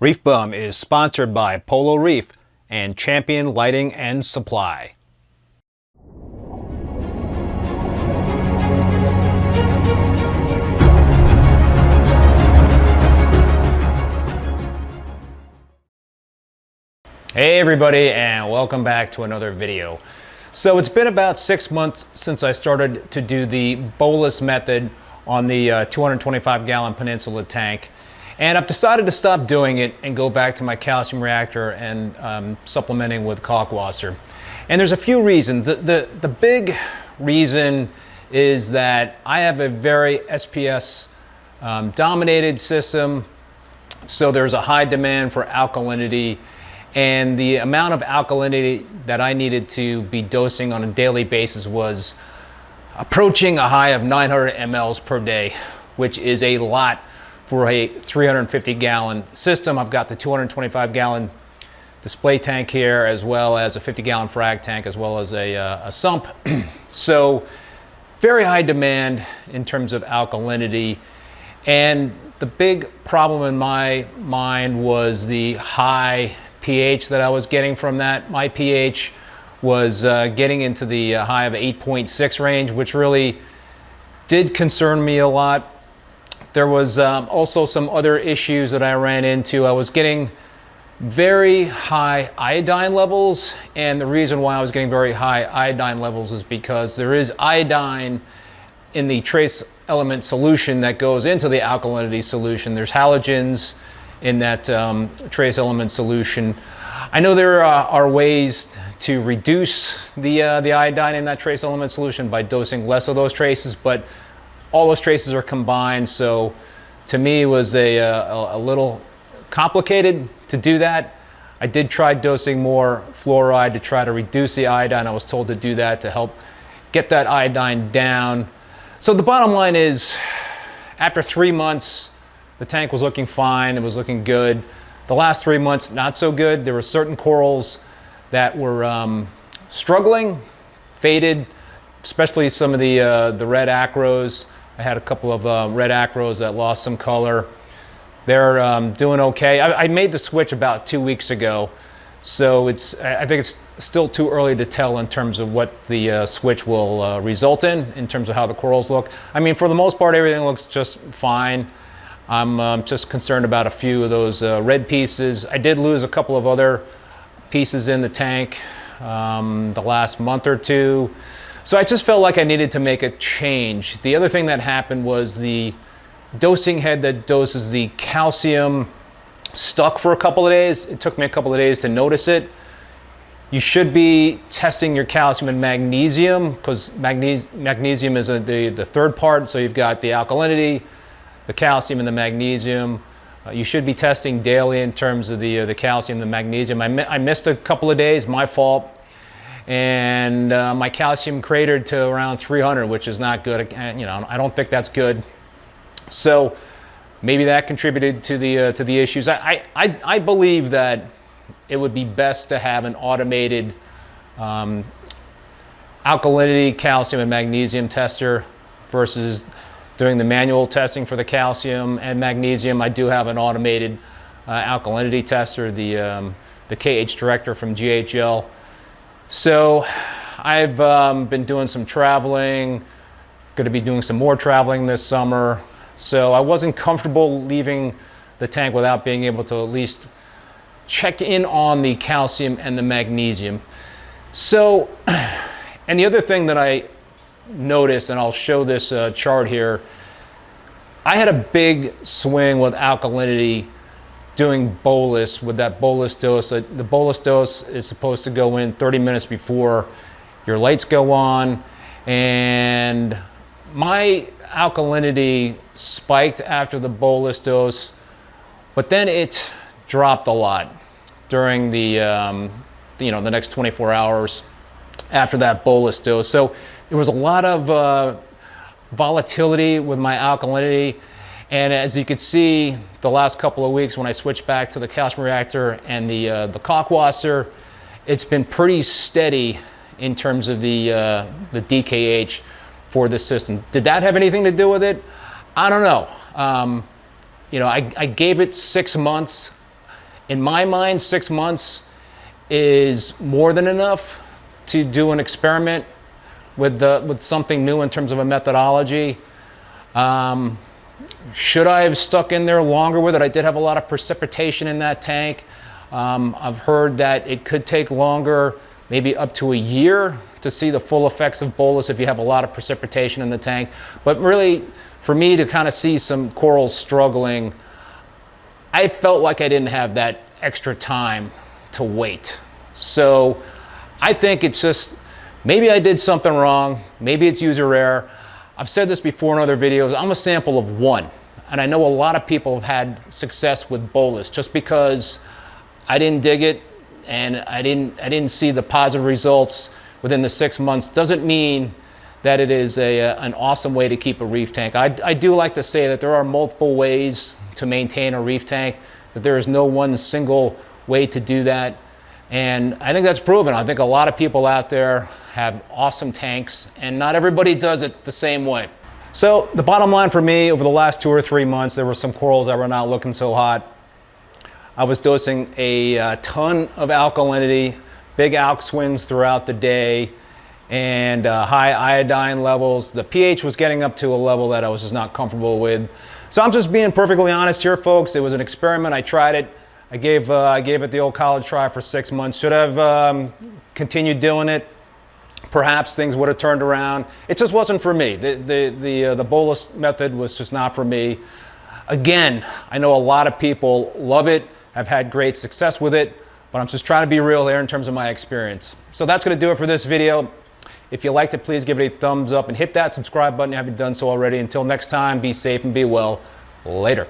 ReefBum is sponsored by Polo Reef and Champion Lighting and Supply. Hey everybody, and welcome back to another video. So it's been about 6 months since I started to do the Bolus method on the 225 gallon peninsula tank, and I've decided to stop doing it and go back to my calcium reactor and supplementing with Kalk water. And there's a few reasons. The big reason is that I have a very SPS dominated system, so there's a high demand for alkalinity. And the amount of alkalinity that I needed to be dosing on a daily basis was approaching a high of 900 mLs per day, which is a lot for a 350 gallon system. I've got the 225 gallon display tank here, as well as a 50 gallon frag tank, as well as a sump. So very high demand in terms of alkalinity. And the big problem in my mind was the high pH that I was getting from that. My pH was getting into the high of 8.6 range, which really did concern me a lot. There was also some other issues that I ran into. I was getting very high iodine levels, and the reason why I was getting very high iodine levels is because there is iodine in the trace element solution that goes into the alkalinity solution. There's halogens in that trace element solution. I know there are ways to reduce the iodine in that trace element solution by dosing less of those traces, but all those traces are combined, so to me it was a little complicated to do that. I did try dosing more fluoride to try to reduce the iodine. I was told to do that to help get that iodine down. So the bottom line is, after 3 months, the tank was looking fine, it was looking good. The last 3 months, not so good. There were certain corals that were struggling, faded, especially some of the red acros. I had a couple of red acros that lost some color. They're doing okay. I made the switch about 2 weeks ago, so I think it's still too early to tell in terms of what the switch will result in terms of how the corals look. I mean, for the most part, everything looks just fine. I'm just concerned about a few of those red pieces. I did lose a couple of other pieces in the tank the last month or two. So I just felt like I needed to make a change. The other thing that happened was the dosing head that doses the calcium stuck for a couple of days. It took me a couple of days to notice it. You should be testing your calcium and magnesium, because magnesium is the third part. So you've got the alkalinity, the calcium and the magnesium. You should be testing daily in terms of the calcium and the magnesium. I missed a couple of days, my fault. And my calcium cratered to around 300, which is not good. You know, I don't think that's good. So maybe that contributed to the issues. I believe that it would be best to have an automated alkalinity, calcium, and magnesium tester versus doing the manual testing for the calcium and magnesium. I do have an automated alkalinity tester, the KH Director from GHL. So I've been doing some traveling, going to be doing some more traveling this summer. So I wasn't comfortable leaving the tank without being able to at least check in on the calcium and the magnesium. So, and the other thing that I noticed, and I'll show this chart here, I had a big swing with alkalinity doing bolus with that bolus dose. The bolus dose is supposed to go in 30 minutes before your lights go on, and my alkalinity spiked after the bolus dose, but then it dropped a lot during the the next 24 hours after that bolus dose. So there was a lot of volatility with my alkalinity, and as you could see, the last couple of weeks when I switched back to the calcium reactor and the Kalk water, it's been pretty steady in terms of the DKH for this system. Did that have anything to do with it? I don't know. I gave it 6 months. In my mind, 6 months is more than enough to do an experiment with something new in terms of a methodology. Should I have stuck in there longer with it? I did have a lot of precipitation in that tank. I've heard that it could take longer, maybe up to a year, to see the full effects of bolus if you have a lot of precipitation in the tank. But really, for me to kind of see some corals struggling, I felt like I didn't have that extra time to wait. So I think it's just, maybe I did something wrong, maybe it's user error. I've said this before in other videos, I'm a sample of one. And I know a lot of people have had success with bolus. Just because I didn't dig it and I didn't see the positive results within the 6 months doesn't mean that it is an awesome way to keep a reef tank. I do like to say that there are multiple ways to maintain a reef tank, that there is no one single way to do that. And I think that's proven. I think a lot of people out there have awesome tanks, and not everybody does it the same way. So the bottom line for me, over the last 2 or 3 months, there were some corals that were not looking so hot. I was dosing a ton of alkalinity, big alk swings throughout the day, and high iodine levels. The pH was getting up to a level that I was just not comfortable with. So I'm just being perfectly honest here, folks. It was an experiment. I tried it. I gave it the old college try for 6 months. Should have continued doing it. Perhaps things would have turned around. It just wasn't for me. The bolus method was just not for me. Again, I know a lot of people love it, have had great success with it, but I'm just trying to be real here in terms of my experience. So that's going to do it for this video. If you liked it, please give it a thumbs up and hit that subscribe button if you haven't done so already. Until next time, be safe and be well. Later.